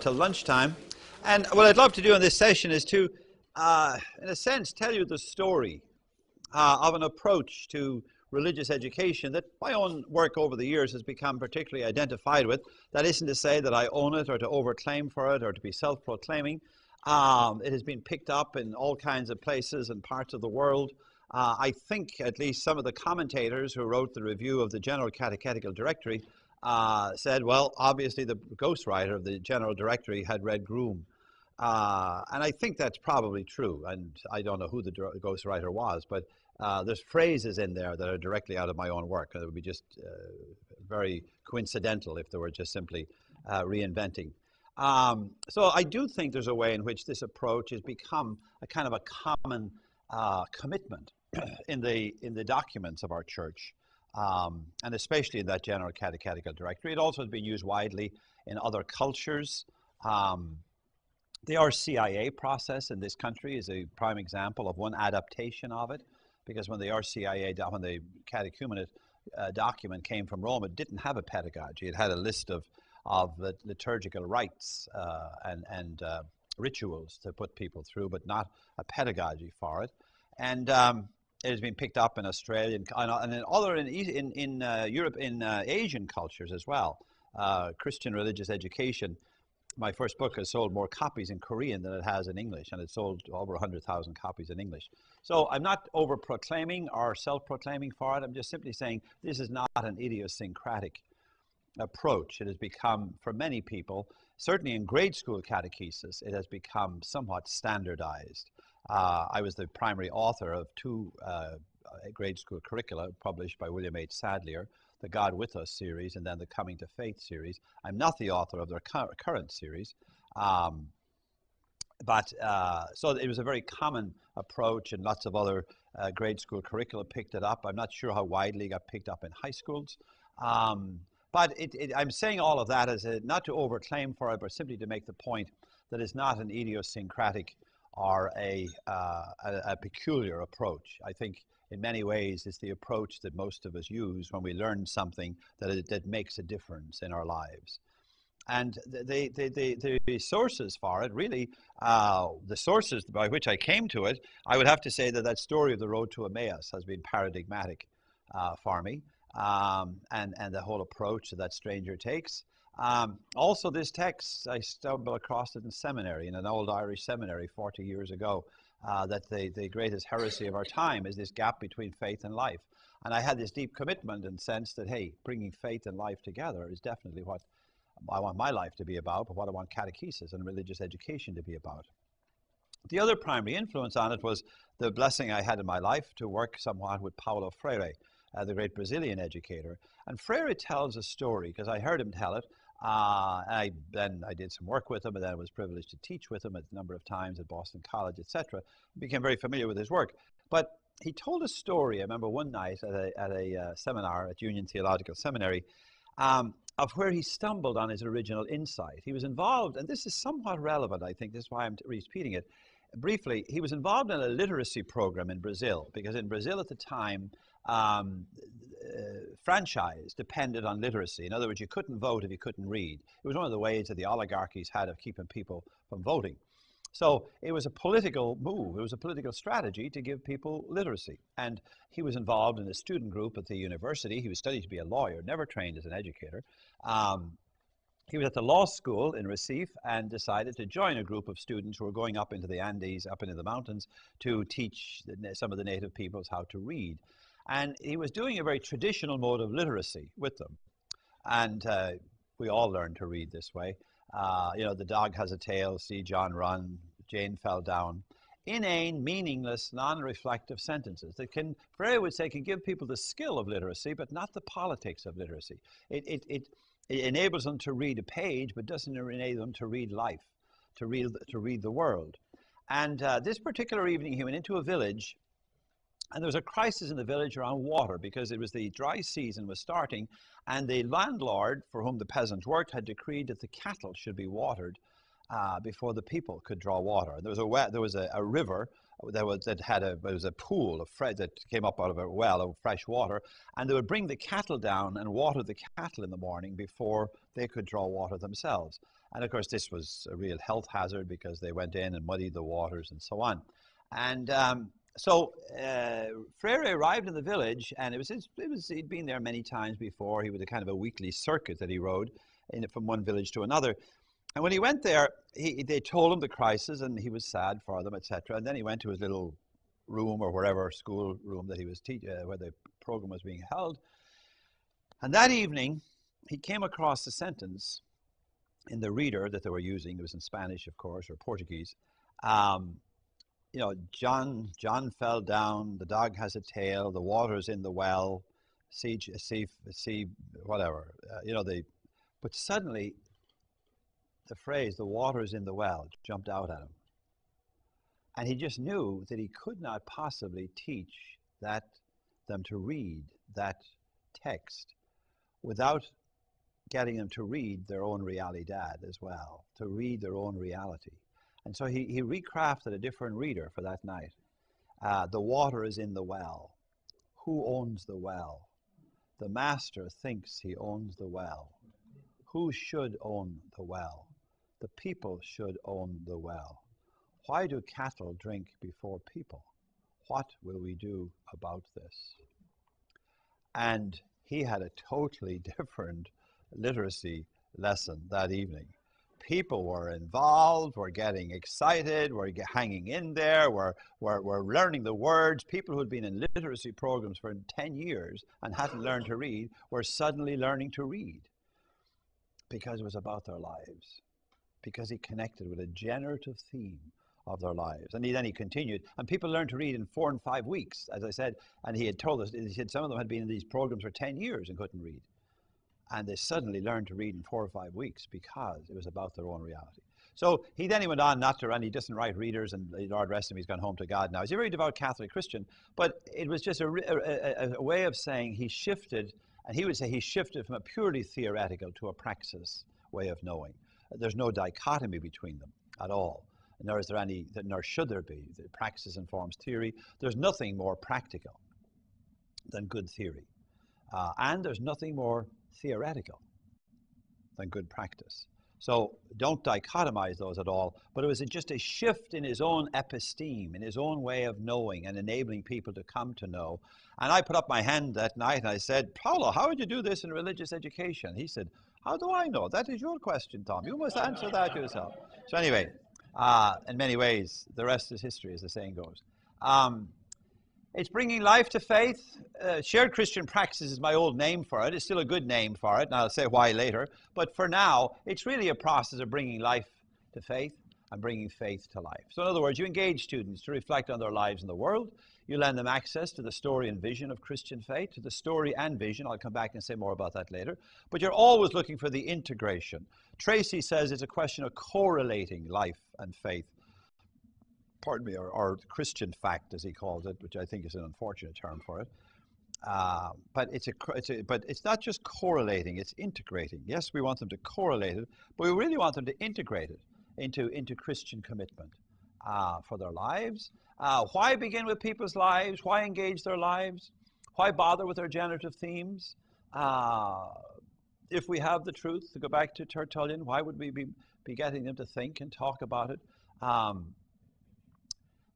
till lunchtime. And what I'd love to do in this session is to, in a sense, tell you the story of an approach to religious education that my own work over the years has become particularly identified with. That isn't to say that I own it or to overclaim for it or to be self-proclaiming. It has been picked up in all kinds of places and parts of the world. I think at least some of the commentators who wrote the review of the General Catechetical Directory said, well, obviously the ghostwriter of the General Directory had read Groom. And I think that's probably true. And I don't know who the ghostwriter was, but there's phrases in there that are directly out of my own work. It would be just very coincidental if they were just simply reinventing. So I do think there's a way in which this approach has become a kind of a common commitment in the documents of our church, and especially in that General Catechetical Directory. It also has been used widely in other cultures. The RCIA process in this country is a prime example of one adaptation of it, because when the RCIA, when the catechumenate document came from Rome, it didn't have a pedagogy. It had a list of the liturgical rites and rituals to put people through, but not a pedagogy for it. And it has been picked up in Australia and in other in Europe, in Asian cultures as well. Christian religious education. My first book has sold more copies in Korean than it has in English, and it sold over 100,000 copies in English. So I'm not over-proclaiming or self-proclaiming for it. I'm just simply saying this is not an idiosyncratic approach. It has become, for many people, certainly in grade school catechesis, it has become somewhat standardized. I was the primary author of two grade school curricula published by William H. Sadleir, the God With Us series and then the Coming to Faith series. I'm not the author of their current series, so it was a very common approach, and lots of other grade school curricula picked it up. I'm not sure how widely it got picked up in high schools. But I'm saying all of that as not to overclaim for it, but simply to make the point that it's not an idiosyncratic or a peculiar approach. I think in many ways it's the approach that most of us use when we learn something that makes a difference in our lives. And the sources for it, really, the sources by which I came to it, I would have to say that story of the road to Emmaus has been paradigmatic for me. And the whole approach that stranger takes. Also, this text, I stumbled across it in seminary, in an old Irish seminary 40 years ago, that the greatest heresy of our time is this gap between faith and life. And I had this deep commitment and sense that, hey, bringing faith and life together is definitely what I want my life to be about, but what I want catechesis and religious education to be about. The other primary influence on it was the blessing I had in my life to work somewhat with Paulo Freire, the great Brazilian educator. And Freire tells a story, because I heard him tell it, and then I did some work with him, and then I was privileged to teach with him a number of times at Boston College, etc. Became very familiar with his work. But he told a story, I remember one night at a seminar at Union Theological Seminary, of where he stumbled on his original insight. He was involved, and this is somewhat relevant, I think, this is why I'm repeating it. Briefly, he was involved in a literacy program in Brazil, because in Brazil at the time, franchise depended on literacy. In other words, you couldn't vote if you couldn't read. It was one of the ways that the oligarchies had of keeping people from voting. So it was a political move. It was a political strategy to give people literacy. And he was involved in a student group at the university. He was studying to be a lawyer, never trained as an educator. He was at the law school in Recife and decided to join a group of students who were going up into the Andes, up into the mountains, to teach some of the native peoples how to read. And he was doing a very traditional mode of literacy with them. And we all learn to read this way. The dog has a tail, see John run, Jane fell down. Inane, meaningless, non-reflective sentences that Freire would say, can give people the skill of literacy, but not the politics of literacy. It enables them to read a page, but doesn't enable them to read life, to read the world. And this particular evening, he went into a village, and there was a crisis in the village around water, because it was the dry season was starting, and the landlord, for whom the peasants worked, had decreed that the cattle should be watered before the people could draw water. There was a river there was a pool that came up out of a well of fresh water, and they would bring the cattle down and water the cattle in the morning before they could draw water themselves. And of course, this was a real health hazard because they went in and muddied the waters and so on. And Freire arrived in the village, and he'd been there many times before. He was a kind of a weekly circuit that he rode from one village to another. And when he went there, they told him the crisis, and he was sad for them, etc. And then he went to his little room or wherever, school room that he was where the program was being held. And that evening, he came across a sentence in the reader that they were using. It was in Spanish, of course, or Portuguese. You know, John fell down. The dog has a tail. The water's in the well. See, whatever. But suddenly, the phrase "the water's in the well" jumped out at him, and he just knew that he could not possibly teach them to read that text without getting them to read their own realidad as well, to read their own reality. And so he recrafted a different reader for that night. The water is in the well. Who owns the well? The master thinks he owns the well. Who should own the well? The people should own the well. Why do cattle drink before people? What will we do about this? And he had a totally different literacy lesson that evening. People were involved, were getting excited, were hanging in there, were learning the words. People who had been in literacy programs for 10 years and hadn't learned to read were suddenly learning to read because it was about their lives, because he connected with a generative theme of their lives. And then he continued, and people learned to read in 4 and 5 weeks, as I said, and he had told us, he said some of them had been in these programs for 10 years and couldn't read. And they suddenly learned to read in 4 or 5 weeks because it was about their own reality. So he went on not to run. He doesn't write readers, and Lord rest him, he's gone home to God now. He's a very devout Catholic Christian, but it was just a way of saying he shifted, and he would say he shifted from a purely theoretical to a praxis way of knowing. There's no dichotomy between them at all, nor is there any, nor should there be. The praxis informs theory. There's nothing more practical than good theory, and there's nothing more theoretical than good practice. So don't dichotomize those at all, but it was just a shift in his own episteme, in his own way of knowing and enabling people to come to know. And I put up my hand that night and I said, Paulo, how would you do this in religious education? He said, how do I know? That is your question, Tom. You must answer that yourself. So anyway, in many ways, the rest is history, as the saying goes. It's bringing life to faith. Shared Christian Praxis is my old name for it. It's still a good name for it, and I'll say why later. But for now, it's really a process of bringing life to faith and bringing faith to life. So in other words, you engage students to reflect on their lives in the world. You lend them access to the story and vision of Christian faith, to the story and vision. I'll come back and say more about that later. But you're always looking for the integration. Tracy says it's a question of correlating life and faith. Pardon me, or Christian fact, as he calls it, which I think is an unfortunate term for it. But it's not just correlating; it's integrating. Yes, we want them to correlate it, but we really want them to integrate it into Christian commitment for their lives. Why begin with people's lives? Why engage their lives? Why bother with their generative themes? If we have the truth, to go back to Tertullian, why would we be getting them to think and talk about it?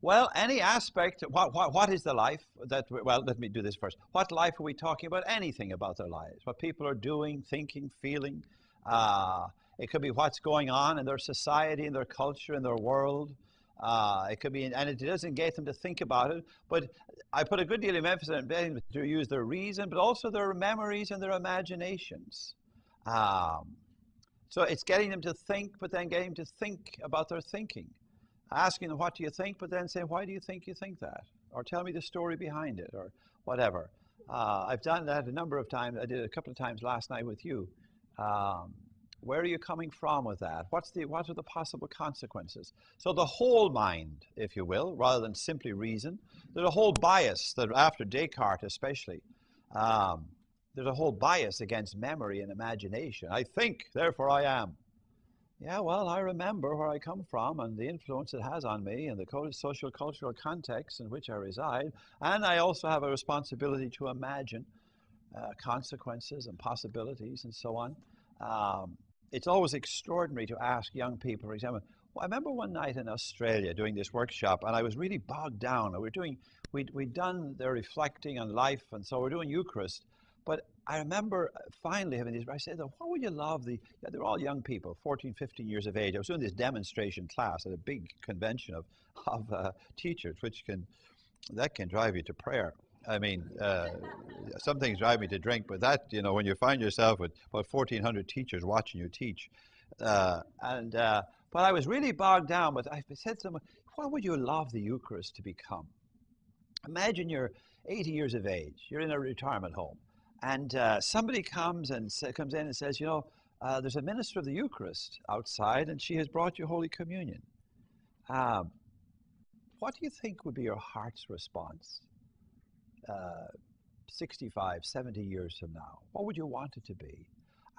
Well, any aspect, what is the life well, let me do this first. What life are we talking about? Anything about their lives. What people are doing, thinking, feeling. It could be what's going on in their society, in their culture, in their world. It could be, and it doesn't get them to think about it, but I put a good deal of emphasis on getting them to use their reason, but also their memories and their imaginations. So it's getting them to think, but then getting them to think about their thinking. Asking them, what do you think? But then saying, why do you think that? Or tell me the story behind it, or whatever. I've done that a number of times. I did it a couple of times last night with you. Where are you coming from with that? What are the possible consequences? So the whole mind, if you will, rather than simply reason. There's a whole bias that after Descartes especially, there's a whole bias against memory and imagination. I think, therefore I am. Yeah, well, I remember where I come from and the influence it has on me and the social cultural context in which I reside. And I also have a responsibility to imagine consequences and possibilities and so on. it's always extraordinary to ask young people, for example. Well, I remember one night in Australia doing this workshop, and I was really bogged down. We'd done the reflecting on life, and so we're doing Eucharist. But I remember finally having these, I said, what would you love they're all young people, 14, 15 years of age. I was doing this demonstration class at a big convention of teachers, that can drive you to prayer. I mean, some things drive me to drink, but that, when you find yourself with about 1,400 teachers watching you teach, but I was really bogged down. But I said to them, what would you love the Eucharist to become? Imagine you're 80 years of age, you're in a retirement home, and somebody comes in and says, there's a minister of the Eucharist outside, and she has brought you Holy Communion. What do you think would be your heart's response 65, 70 years from now? What would you want it to be?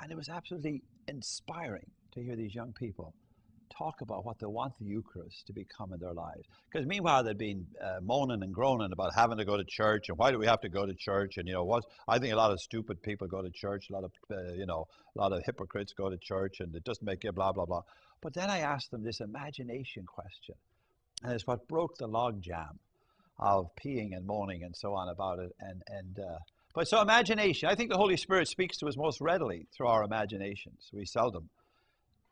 And it was absolutely inspiring to hear these young people talk about what they want the Eucharist to become in their lives. Because meanwhile, they'd been moaning and groaning about having to go to church, and why do we have to go to church? And I think a lot of stupid people go to church, a lot of hypocrites go to church, and it doesn't make it blah, blah, blah. But then I asked them this imagination question, and it's what broke the logjam of peeing and moaning and so on about it. But so imagination, I think the Holy Spirit speaks to us most readily through our imaginations. We seldom,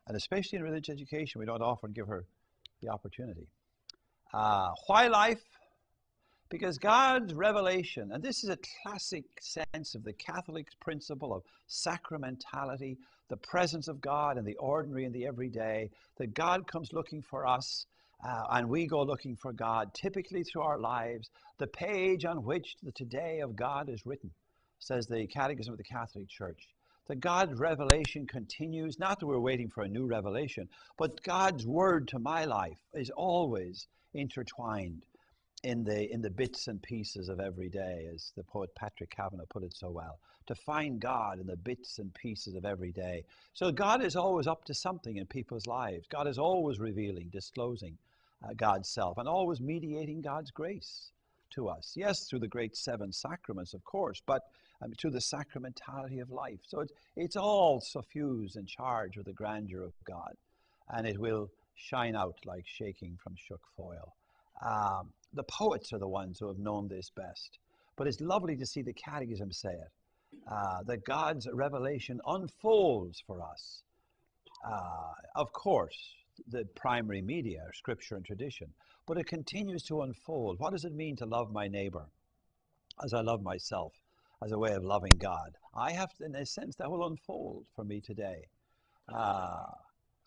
and especially in religious education, we don't often give her the opportunity. Why life? Because God's revelation, and this is a classic sense of the Catholic principle of sacramentality, the presence of God in the ordinary and the everyday, that God comes looking for us, and we go looking for God, typically through our lives. The page on which the today of God is written, says the Catechism of the Catholic Church. That God's revelation continues, not that we're waiting for a new revelation, but God's word to my life is always intertwined in the bits and pieces of every day, as the poet Patrick Kavanagh put it so well. To find God in the bits and pieces of every day. So God is always up to something in people's lives. God is always revealing, disclosing God's self, and always mediating God's grace to us. Yes, through the great seven sacraments, of course, but through the sacramentality of life. So it's all suffused and charged with the grandeur of God, and it will shine out like shaking from shook foil. The poets are the ones who have known this best, but it's lovely to see the Catechism say it, that God's revelation unfolds for us. Of course, the primary media are Scripture and tradition, but it continues to unfold. What does it mean to love my neighbor as I love myself, as a way of loving God? I have to, in a sense, that will unfold for me today,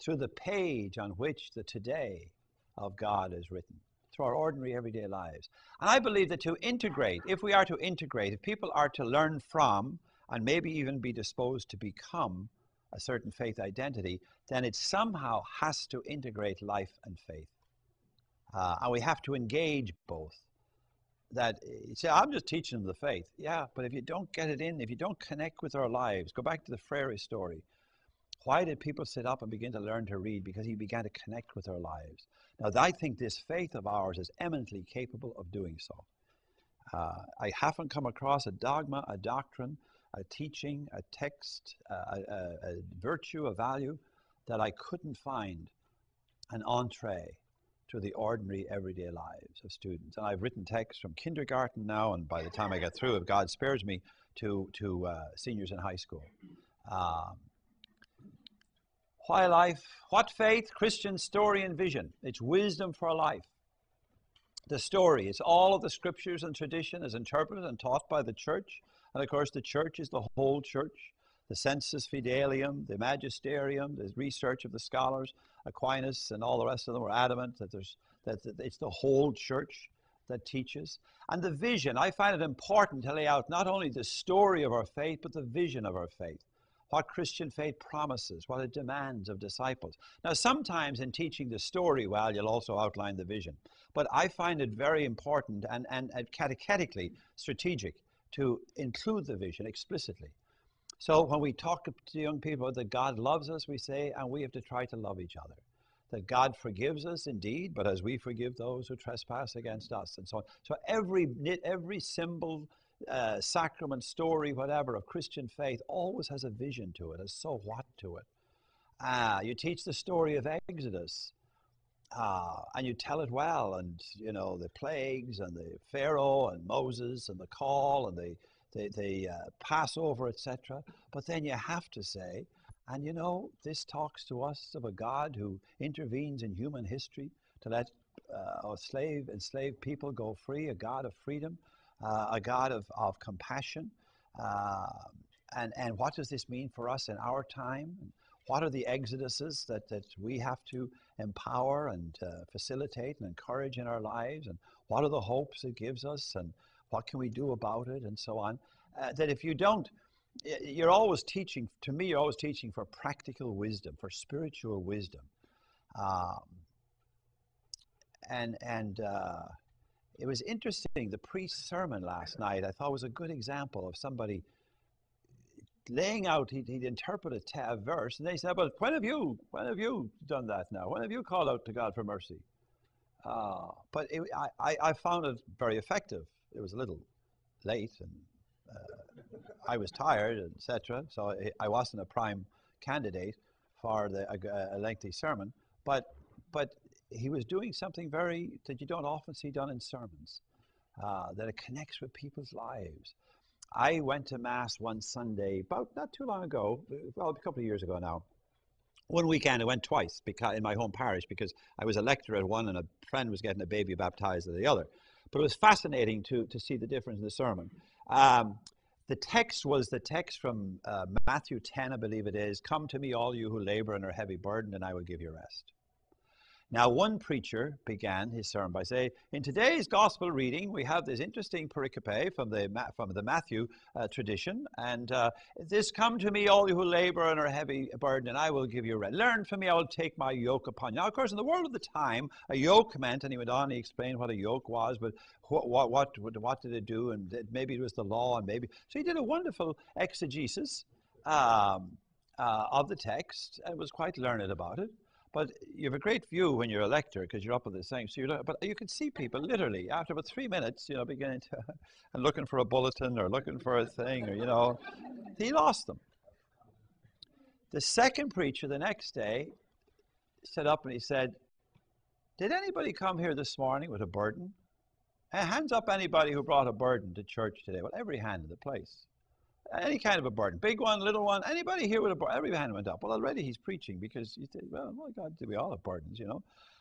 through the page on which the today of God is written, through our ordinary everyday lives. And I believe that to integrate, if people are to learn from, and maybe even be disposed to become a certain faith identity, then it somehow has to integrate life and faith. And we have to engage both. That, say, I'm just teaching them the faith. Yeah, but if you don't get it in, if you don't connect with our lives, go back to the Freire story. Why did people sit up and begin to learn to read? Because he began to connect with our lives. Now, I think this faith of ours is eminently capable of doing so. I haven't come across a dogma, a doctrine, a teaching, a text, a virtue, a value that I couldn't find an entree to the ordinary everyday lives of students. And I've written texts from kindergarten now, and by the time I get through, if God spares me, to seniors in high school. Why life? What faith? Christian story and vision. It's wisdom for life. The story, it's all of the scriptures and tradition as interpreted and taught by the church. And of course, the church is the whole church. The sensus fidelium, the magisterium, the research of the scholars, Aquinas and all the rest of them were adamant that it's the whole church that teaches. And the vision, I find it important to lay out not only the story of our faith, but the vision of our faith. What Christian faith promises, what it demands of disciples. Now, sometimes in teaching the story, well, you'll also outline the vision. But I find it very important and catechetically strategic to include the vision explicitly. So when we talk to young people that God loves us, we say, and we have to try to love each other. That God forgives us indeed, but as we forgive those who trespass against us, and so on. So every symbol, sacrament, story, whatever, of Christian faith always has a vision to it, a so what to it. You teach the story of Exodus, and you tell it well, and you know the plagues and the Pharaoh and Moses and the call and the Passover, etc. But then you have to say, and you know, this talks to us of a God who intervenes in human history to let enslaved people go free, a God of freedom, a God of compassion. Uh, and what does this mean for us in our time? What are the exoduses that we have to empower and facilitate and encourage in our lives? And what are the hopes it gives us? And what can we do about it? And so on. That if you don't, you're always teaching, to me, you're always teaching for practical wisdom, for spiritual wisdom. And it was interesting, the priest's sermon last night, I thought was a good example of somebody laying out, he'd interpret a verse, and they said, "But when have you done that now? When have you called out to God for mercy?" But I found it very effective. It was a little late, and I was tired, etc. So I wasn't a prime candidate for a lengthy sermon. But he was doing something that you don't often see done in sermons, that it connects with people's lives. I went to Mass one Sunday, about not too long ago, well, a couple of years ago now. One weekend I went twice in my home parish because I was a lector at one and a friend was getting a baby baptized at the other. But it was fascinating to see the difference in the sermon. The text was the text from Matthew 10, I believe it is, "Come to me, all you who labor and are heavy burdened, and I will give you rest." Now, one preacher began his sermon by saying, in today's gospel reading, we have this interesting pericope from the Matthew tradition, and this, "Come to me, all you who labor and are heavy burdened, and I will give you rest. Learn from me, I will take my yoke upon you." Now, of course, in the world of the time, a yoke meant, and he went on, he explained what a yoke was, but what did it do, and maybe it was the law, and maybe... So he did a wonderful exegesis of the text, and was quite learned about it. But you have a great view when you're a lector because you're up at the thing. So but you can see people literally after about 3 minutes, beginning to and looking for a bulletin or looking for a thing, or he lost them. The second preacher the next day stood up and he said, "Did anybody come here this morning with a burden? Hands up anybody who brought a burden to church today." Well, every hand in the place. Any kind of a burden, big one, little one, anybody here with a burden? Every hand went up. Well, already he's preaching because you think, well, my God, we all have burdens,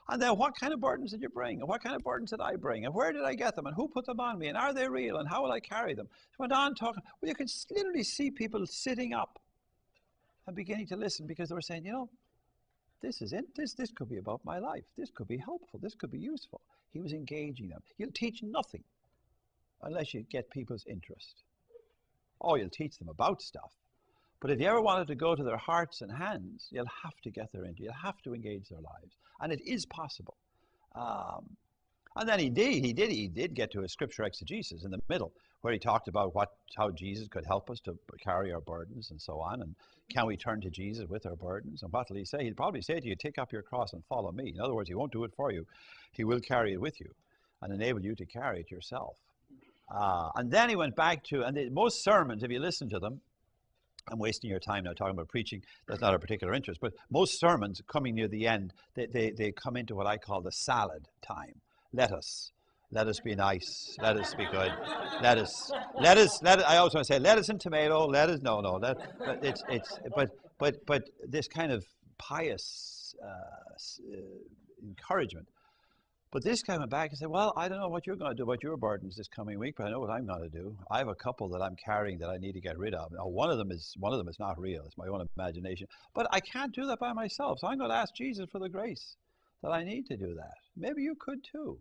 And then what kind of burdens did you bring? And what kind of burdens did I bring? And where did I get them? And who put them on me? And are they real? And how will I carry them? He went on talking. Well, you could literally see people sitting up and beginning to listen because they were saying, this is it. This could be about my life. This could be helpful. This could be useful. He was engaging them. You'll teach nothing unless you get people's interest. Oh, you'll teach them about stuff. But if you ever wanted to go to their hearts and hands, you'll have to get their interest. You'll have to engage their lives. And it is possible. And then he did get to a scripture exegesis in the middle, where he talked about how Jesus could help us to carry our burdens and so on. And can we turn to Jesus with our burdens? And what will he say? He'll probably say to you, "Take up your cross and follow me." In other words, he won't do it for you. He will carry it with you and enable you to carry it yourself. And then he went back to, and most sermons, if you listen to them, I'm wasting your time now talking about preaching, that's not our particular interest, but most sermons coming near the end, they come into what I call the salad time. Let us be nice, let us be good, I also want to say lettuce and tomato, but this kind of pious encouragement. But this guy went back and said, "Well, I don't know what you're going to do about your burdens this coming week, but I know what I'm going to do. I have a couple that I'm carrying that I need to get rid of. Now, one of them is not real. It's my own imagination. But I can't do that by myself. So I'm going to ask Jesus for the grace that I need to do that." Maybe you could too.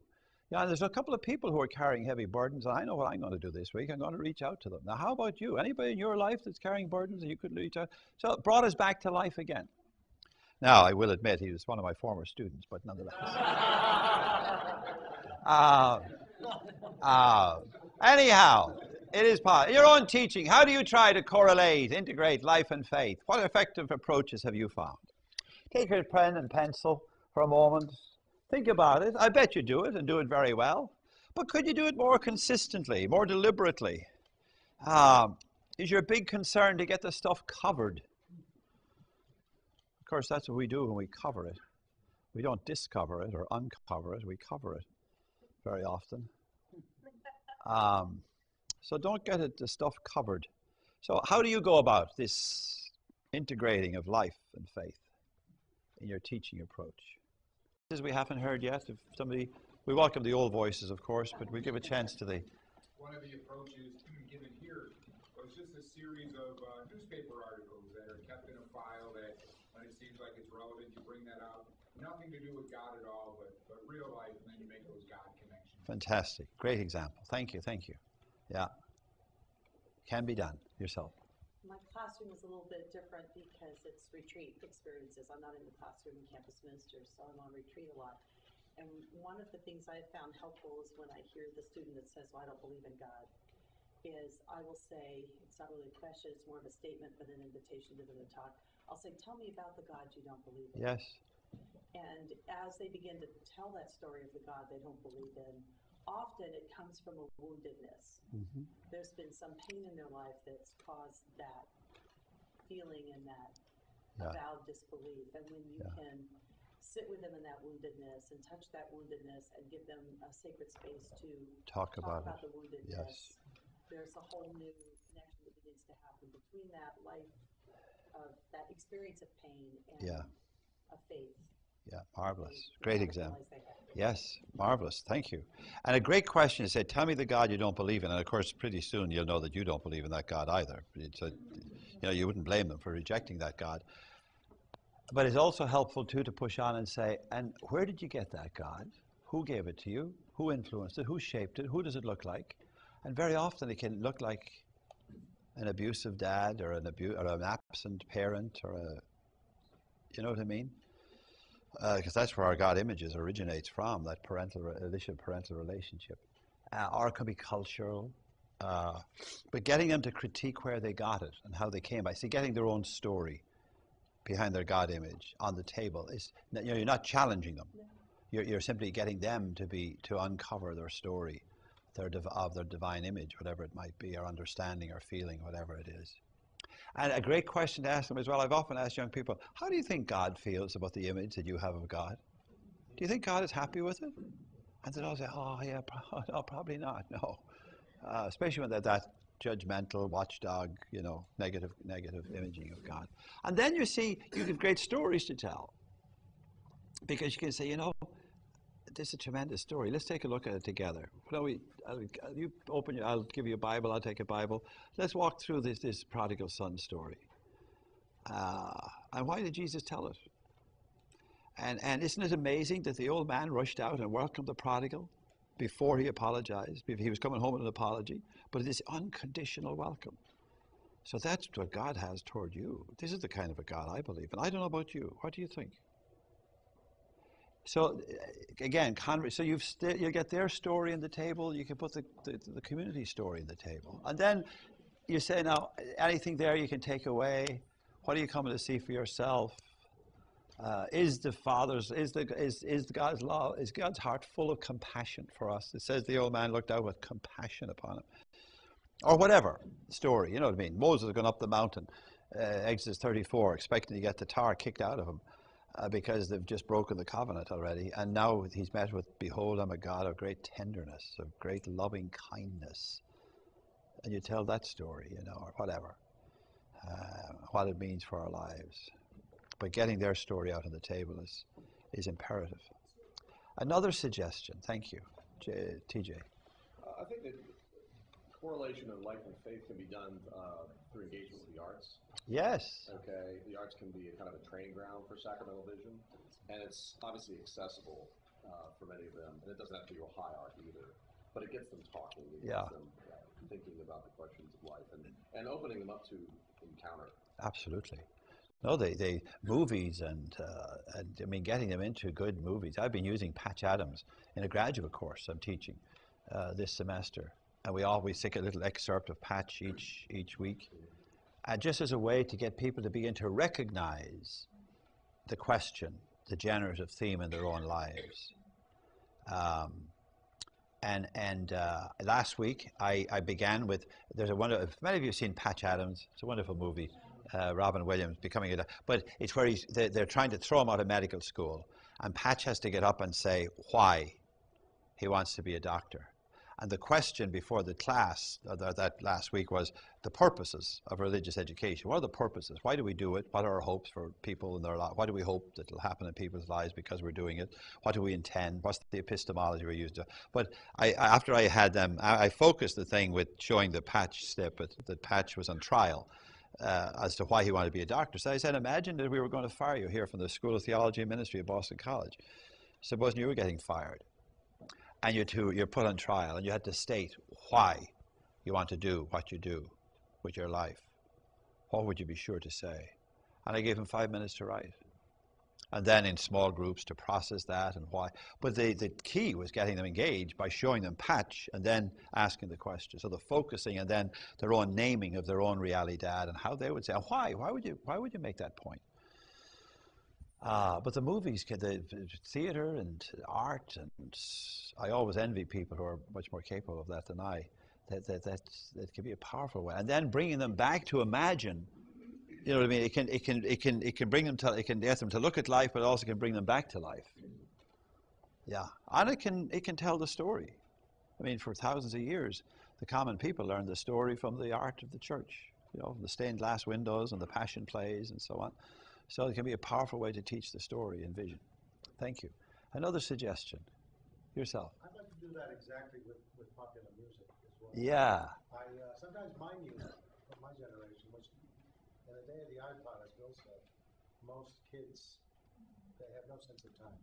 Yeah, there's a couple of people who are carrying heavy burdens, and I know what I'm going to do this week. I'm going to reach out to them. Now, how about you? Anybody in your life that's carrying burdens that you could reach out? So it brought us back to life again. Now, I will admit he was one of my former students, but nonetheless. Anyhow, it is possible. Your own teaching, how do you try to integrate life and faith? What effective approaches have you found? Take your pen and pencil for a moment. Think about it. I bet you do it and do it very well. But could you do it more consistently, more deliberately? Is your big concern to get the stuff covered? Of course, that's what we do when we cover it. We don't discover it or uncover it, we cover it very often. So don't get the stuff covered. So how do you go about this integrating of life and faith in your teaching approach? As we haven't heard yet, if somebody, we welcome the old voices, of course, but we give a chance to the... One of the approaches given here was just a series of newspaper articles that are kept in a file that when it seems like it's relevant, you bring that out. Nothing to do with God at all, but real life, and then you make those God connections. Fantastic. Great example. Thank you. Thank you. Yeah. Can be done. Yourself. My classroom is a little bit different because it's retreat experiences. I'm not in the classroom in campus minister, so I'm on retreat a lot. And one of the things I have found helpful is when I hear the student that says, well, I don't believe in God, is I will say, it's not really a question, it's more of a statement, but an invitation to them to talk. I'll say, tell me about the God you don't believe in. Yes. And as they begin to tell that story of the God they don't believe in, often it comes from a woundedness. Mm-hmm. There's been some pain in their life that's caused that feeling and that avowed disbelief. And when you can sit with them in that woundedness and touch that woundedness and give them a sacred space to talk about the woundedness, yes. There's a whole new connection that begins to happen between that life of that experience of pain and of faith. Yeah, marvelous. Great example. Yes, marvelous. Thank you. And a great question is, say, tell me the God you don't believe in. And of course, pretty soon you'll know that you don't believe in that God either. You wouldn't blame them for rejecting that God. But it's also helpful too to push on and say, and where did you get that God? Who gave it to you? Who influenced it? Who shaped it? Who does it look like? And very often it can look like an abusive dad or an absent parent or you know what I mean? Because that's where our God images originates from, that initial parental relationship. Or it can be cultural. But getting them to critique where they got it and how they came by. See, getting their own story behind their God image on the table is, you're not challenging them. You're simply getting them to uncover their story, of their divine image, whatever it might be, or understanding or feeling, whatever it is. And a great question to ask them as well, I've often asked young people, how do you think God feels about the image that you have of God? Do you think God is happy with it? And they'll all say, oh yeah, no, probably not, no. Especially when they're that judgmental, watchdog, negative imaging of God. And then you see, you have great stories to tell. Because you can say, this is a tremendous story. Let's take a look at it together. You open I'll give you a Bible, I'll take a Bible. Let's walk through this prodigal son story. And why did Jesus tell it? And isn't it amazing that the old man rushed out and welcomed the prodigal before he apologized? He was coming home with an apology, but this unconditional welcome. So that's what God has toward you. This is the kind of a God I believe in. I don't know about you. What do you think? So again, so you get their story on the table. You can put the community story on the table, and then you say, now anything there you can take away. What are you coming to see for yourself? Is God's love? Is God's heart full of compassion for us? It says the old man looked out with compassion upon him, or whatever story. You know what I mean? Moses had gone up the mountain, Exodus 34, expecting to get the tar kicked out of him. Because they've just broken the covenant already, and now he's met with, behold, I'm a God of great tenderness, of great loving kindness. And you tell that story, or whatever, what it means for our lives. But getting their story out on the table is imperative. Another suggestion, thank you, TJ. I think that correlation of life and faith can be done through engagement with the arts. Yes. Okay, the arts can be a kind of a training ground for sacramental vision, and it's obviously accessible for many of them, and it doesn't have to be a high art either, but it gets them talking, it gets them thinking about the questions of life and opening them up to encounter. Absolutely. No, they movies and I mean, getting them into good movies. I've been using Patch Adams in a graduate course I'm teaching this semester, and we always take a little excerpt of Patch each week. Just as a way to get people to begin to recognize the question, the generative theme in their own lives. Last week I began with, if many of you have seen Patch Adams, it's a wonderful movie. Robin Williams becoming a doctor. But it's where they're trying to throw him out of medical school, and Patch has to get up and say why he wants to be a doctor. And the question before the class that last week was the purposes of religious education. What are the purposes? Why do we do it? What are our hopes for people in their lives? Why do we hope that it'll happen in people's lives because we're doing it? What do we intend? What's the epistemology we use? But after I had them, I focused the thing with showing the Patch snippet that Patch was on trial as to why he wanted to be a doctor. So I said, imagine that we were going to fire you here from the School of Theology and Ministry at Boston College. Supposing you were getting fired. And you're put on trial, and you had to state why you want to do what you do with your life. What would you be sure to say? And I gave him 5 minutes to write. And then in small groups to process that and why. But the key was getting them engaged by showing them Patch and then asking the question. So the focusing and then their own naming of their own realidad and how they would say, why? Why would you make that point? But the movies, the theater and art, and I always envy people who are much more capable of that than I. That can be a powerful way. And then bringing them back to imagine, you know what I mean? It can bring them to, it can get them to look at life, but also can bring them back to life. Yeah, and it can tell the story. I mean, for thousands of years, the common people learned the story from the art of the church. You know, the stained glass windows and the passion plays and so on. So it can be a powerful way to teach the story and vision. Thank you. Another suggestion. Yourself. I'd like to do that exactly with popular music as well. Yeah. Sometimes my music of my generation, which in the day of the iPod, as Bill said, most kids, they have no sense of time.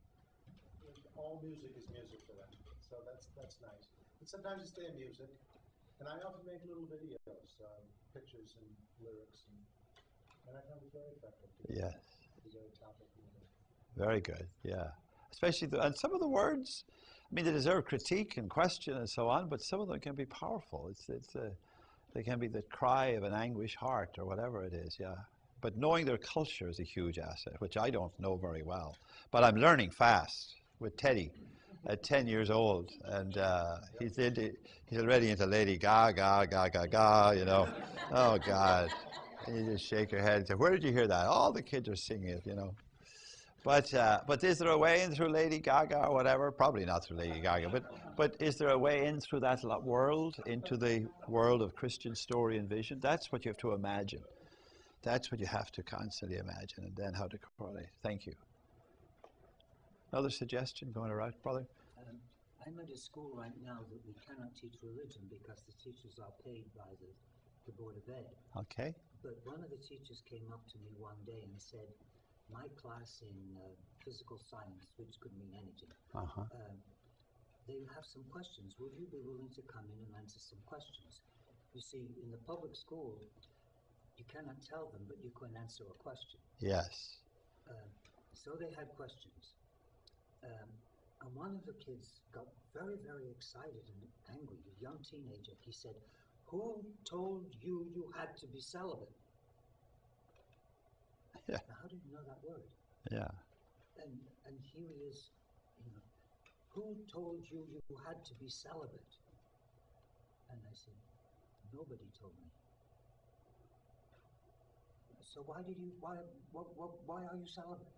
All music is music for them. So that's nice. But sometimes it's their music. And I often make little videos, pictures and lyrics, and I find it very effective. Yes. Topic. Very good. Yeah. Especially and some of the words, I mean, they deserve critique and question and so on, but some of them can be powerful. They can be the cry of an anguished heart or whatever it is. Yeah. But knowing their culture is a huge asset, which I don't know very well. But I'm learning fast with Teddy at 10 years old, and he's already into Lady Gaga, Gaga, Gaga, you know. Oh God. And you just shake your head and say, where did you hear that? All the kids are singing it, you know. But is there a way in through Lady Gaga or whatever? Probably not through Lady Gaga, but is there a way in through that world, into the world of Christian story and vision? That's what you have to imagine. That's what you have to constantly imagine, and then how to correlate. Thank you. Another suggestion going around, brother? I'm at a school right now that we cannot teach religion because the teachers are paid by the Board of Ed. Okay. But one of the teachers came up to me one day and said, my class in physical science, which could mean anything, they have some questions. Would you be willing to come in and answer some questions? You see, in the public school, you cannot tell them, but you can answer a question. Yes. So they had questions. And one of the kids got very, very excited and angry, a young teenager. He said, who told you you had to be celibate? Yeah. Now, how do you know that word? Yeah. And here he is, you know, who told you you had to be celibate? And I said, nobody told me. So why are you celibate?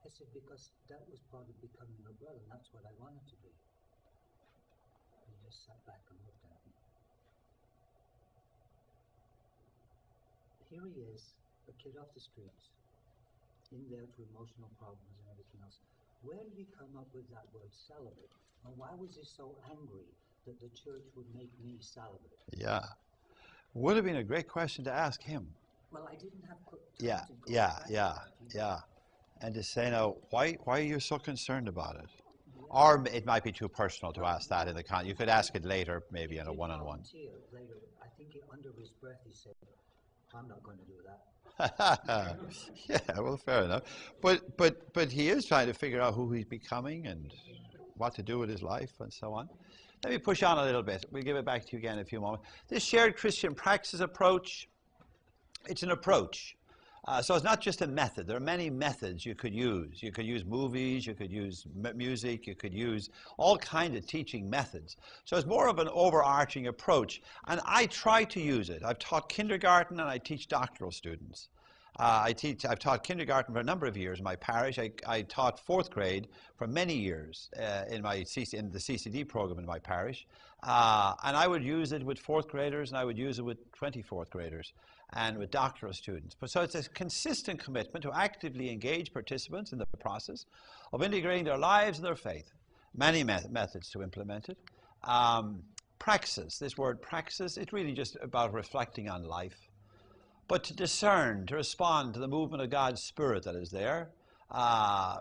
I said, because that was part of becoming a brother, and that's what I wanted to be. And he just sat back and looked at me. Here he is, a kid off the streets, in there through emotional problems and everything else. Where did he come up with that word celibate? And why was he so angry that the church would make me celibate? Yeah. Would have been a great question to ask him. Well, I didn't have time to go Yeah. And to say, now, why are you so concerned about it? Or it might be too personal to ask that in the you could ask it later, maybe in a one-on-one. Later, I think under his breath he said, I'm not going to do that. Yeah, well, fair enough. But he is trying to figure out who he's becoming and what to do with his life and so on. Let me push on a little bit. We'll give it back to you again in a few moments. This shared Christian praxis approach, it's an approach. So it's not just a method. There are many methods you could use. You could use movies, you could use music, you could use all kinds of teaching methods. So it's more of an overarching approach. And I try to use it. I've taught kindergarten and I teach doctoral students. I've taught kindergarten for a number of years in my parish. I taught 4th grade for many years in the CCD program in my parish. And I would use it with 4th graders, and I would use it with 24th graders and with doctoral students. So it's a consistent commitment to actively engage participants in the process of integrating their lives and their faith. Many methods to implement it. Praxis, this word praxis, it's really just about reflecting on life. But to discern, to respond to the movement of God's Spirit that is there.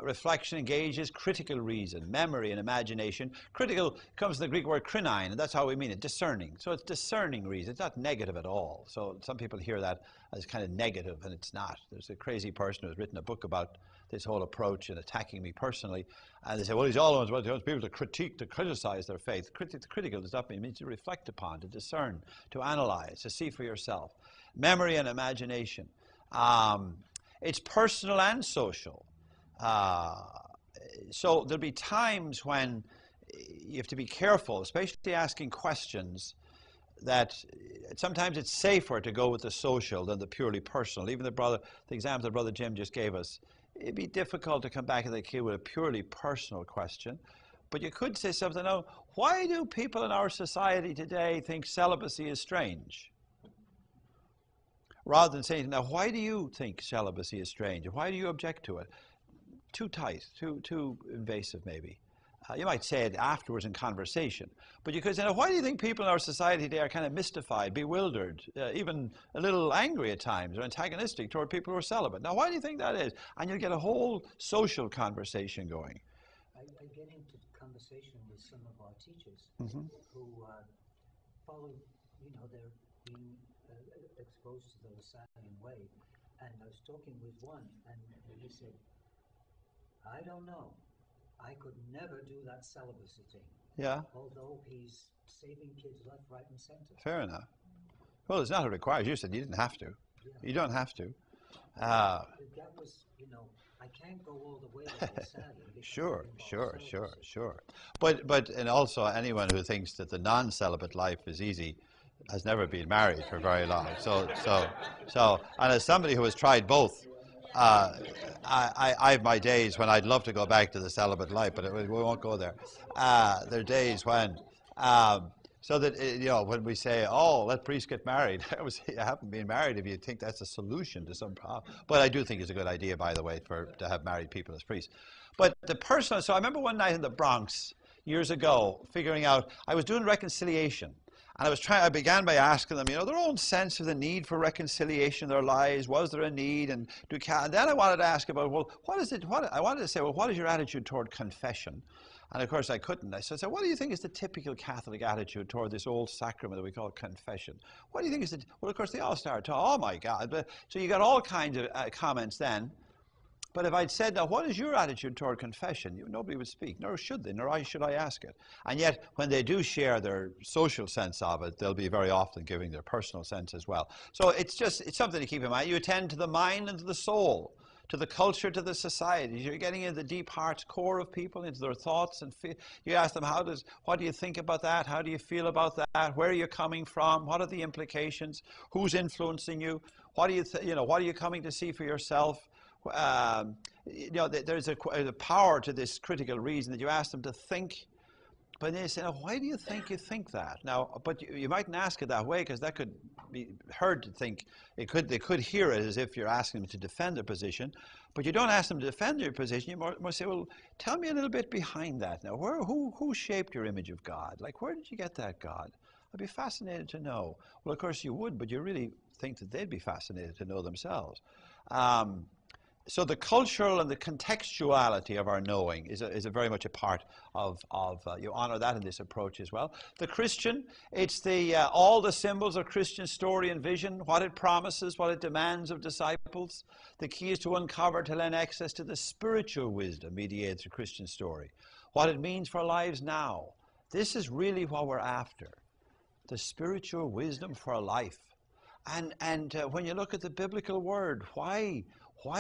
Reflection engages critical reason, memory, and imagination. Critical comes from the Greek word krinine, and that's how we mean it, discerning. So it's discerning reason. It's not negative at all. So some people hear that as kind of negative, and it's not. There's a crazy person who's written a book about this whole approach and attacking me personally. And they say, well, he's all wants people to critique, to criticize their faith. Critical does not mean, it means to reflect upon, to discern, to analyze, to see for yourself. Memory and imagination. It's personal and social. So there'll be times when you have to be careful, especially asking questions, that sometimes it's safer to go with the social than the purely personal. Even the example that Brother Jim just gave us, it'd be difficult to come back at the kid with a purely personal question. But you could say something, now, why do people in our society today think celibacy is strange? Rather than saying, now, why do you think celibacy is strange? Why do you object to it? Too tight, too invasive maybe. You might say it afterwards in conversation. But you could say, now, why do you think people in our society today are kind of mystified, bewildered, even a little angry at times or antagonistic toward people who are celibate? Now, why do you think that is? And you'll get a whole social conversation going. I get into conversation with some of our teachers who follow, they're being exposed to the Lassalian way. And I was talking with one, and he said, I don't know. I could never do that celibacy thing. Yeah. Although he's saving kids left, right, and center. Fair enough. Well, it's not a requirement. You said you didn't have to. Yeah. You don't have to. That was, I can't go all the way with Lassalian. Sure. But and also anyone who thinks that the non-celibate life is easy has never been married for very long. So, and as somebody who has tried both, I have my days when I'd love to go back to the celibate life, but we won't go there. There are days when, so that, when we say, oh, let priests get married, you haven't been married if you think that's a solution to some problem. But I do think it's a good idea, by the way, to have married people as priests. But the personal, so I remember one night in the Bronx years ago, figuring out, I was doing reconciliation. And I began by asking them, their own sense of the need for reconciliation in their lives. Was there a need? And then I wanted to ask about, well, what is your attitude toward confession? And of course I couldn't. So I said, what do you think is the typical Catholic attitude toward this old sacrament that we call confession? What do you think is well, of course they all start talking, oh my God. So you got all kinds of comments then. But if I'd said, now, what is your attitude toward confession? Nobody would speak, nor should they, nor should I ask it. And yet, when they do share their social sense of it, they'll be very often giving their personal sense as well. So it's something to keep in mind. You attend to the mind and to the soul, to the culture, to the society. You're getting into the deep heart's core of people, into their thoughts and you ask them, what do you think about that? How do you feel about that? Where are you coming from? What are the implications? Who's influencing you? What are you coming to see for yourself? There's a power to this critical reason that you ask them to think, but then you say, why do you think that? Now, but you mightn't ask it that way, because that could be heard to think, they could hear it as if you're asking them to defend their position, but you don't ask them to defend their position. You must say, well, tell me a little bit behind that now. Who shaped your image of God? Like, where did you get that God? I'd be fascinated to know. Well, of course you would, but you really think that they'd be fascinated to know themselves. So the cultural and the contextuality of our knowing is a very much a part of you honor that in this approach as well. The Christian, it's all the symbols of Christian story and vision, what it promises, what it demands of disciples. The key is to uncover, to lend access to the spiritual wisdom mediated through Christian story, what it means for our lives now. This is really what we're after, the spiritual wisdom for a life. And when you look at the biblical word, why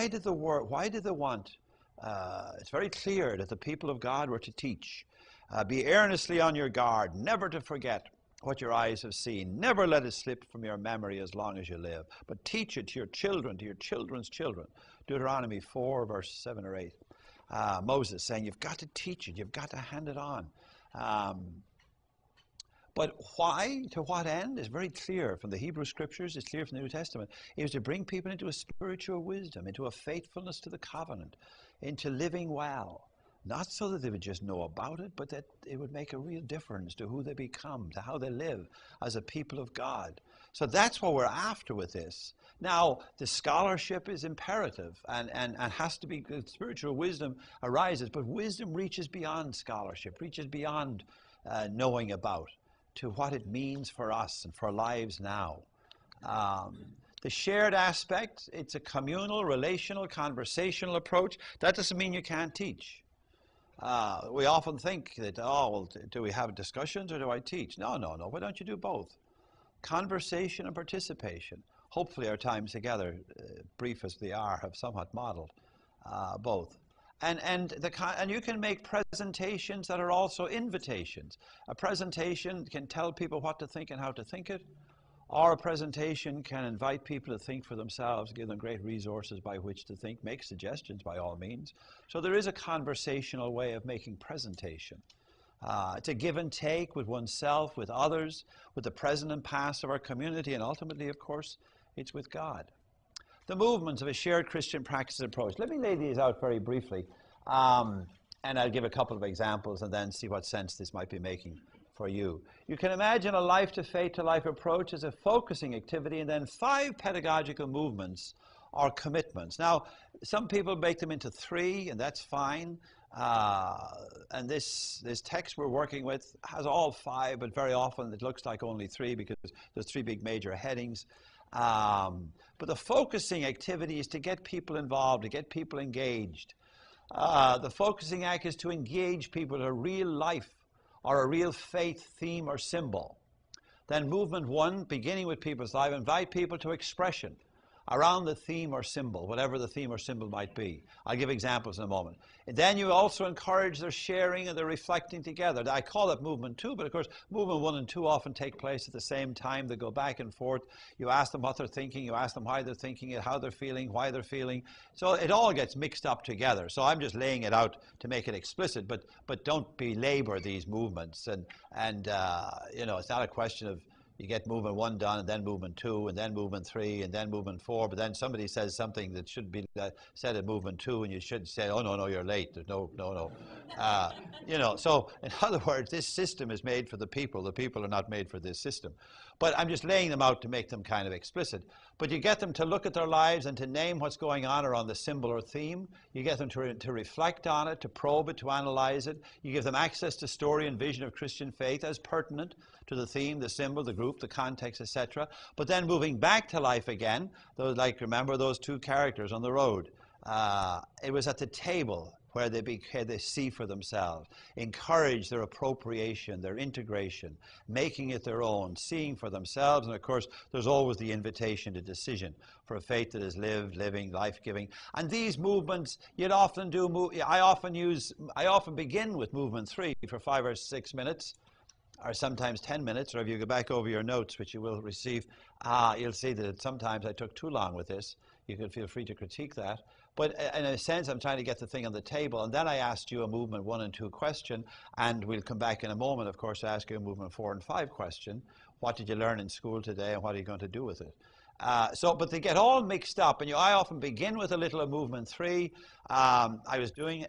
did they want? It's very clear that the people of God were to teach. Be earnestly on your guard, never to forget. what your eyes have seen. Never let it slip from your memory as long as you live, but teach it to your children, to your children's children. Deuteronomy 4, verse 7 or 8. Moses saying, you've got to teach it, you've got to hand it on. But why, to what end, is very clear from the Hebrew Scriptures, it's clear from the New Testament. It was to bring people into a spiritual wisdom, into a faithfulness to the covenant, into living well. Not so that they would just know about it, but that it would make a real difference to who they become, to how they live as a people of God. So that's what we're after with this. Now, the scholarship is imperative and has to be, spiritual wisdom arises, but wisdom reaches beyond scholarship, reaches beyond knowing about, to what it means for us and for lives now. The shared aspect, it's a communal, relational, conversational approach. That doesn't mean you can't teach. We often think that, oh, well, do we have discussions or do I teach? No. Why don't you do both? Conversation and participation. Hopefully our times together, brief as they are, have somewhat modeled both. And you can make presentations that are also invitations. A presentation can tell people what to think and how to think it, or a presentation can invite people to think for themselves, give them great resources by which to think, make suggestions by all means. So there is a conversational way of making presentation. It's a give and take with oneself, with others, with the present and past of our community, and ultimately, of course, it's with God. The movements of a shared Christian practice approach. Let me lay these out very briefly, and I'll give a couple of examples and then see what sense this might be making for you. You can imagine a life to faith to life approach as a focusing activity, and then 5 pedagogical movements or commitments. Now, some people make them into 3, and that's fine. And this text we're working with has all 5, but very often it looks like only 3 because there's 3 big major headings. But the focusing activity is to get people involved, to get people engaged. The focusing act is to engage people in a real life or a real faith theme or symbol. Then movement 1, beginning with people's life, invite people to expression around the theme or symbol, whatever the theme or symbol might be. I'll give examples in a moment. And then you also encourage their sharing and their reflecting together. I call it movement 2, but of course movement 1 and 2 often take place at the same time. They go back and forth. You ask them what they're thinking, you ask them why they're thinking it, how they're feeling, why they're feeling. So it all gets mixed up together. So I'm just laying it out to make it explicit, but don't belabor these movements. And it's not a question of you get movement 1 done, and then movement 2, and then movement 3, and then movement 4, but then somebody says something that should be said at movement 2, and you should say, oh, no, you're late. There's no. So in other words, this system is made for the people. The people are not made for this system. But I'm just laying them out to make them kind of explicit. But you get them to look at their lives and to name what's going on around the symbol or theme. You get them to reflect on it, to probe it, to analyze it. You give them access to story and vision of Christian faith as pertinent to the theme, the symbol, the group, the context, etc. But then moving back to life again, remember those 2 characters on the road. It was at the table where they see for themselves, encourage their appropriation, their integration, making it their own, seeing for themselves. And of course, there's always the invitation to decision for a faith that is lived, living, life-giving. And these movements, I often begin with movement 3 for 5 or 6 minutes, or sometimes 10 minutes, or if you go back over your notes, which you will receive, you'll see that sometimes I took too long with this. You can feel free to critique that. But in a sense, I'm trying to get the thing on the table. And then I asked you a movement 1 and 2 question, and we'll come back in a moment, of course, to ask you a movement 4 and 5 question. What did you learn in school today, and what are you going to do with it? But they get all mixed up, and I often begin with a little of movement 3. I was doing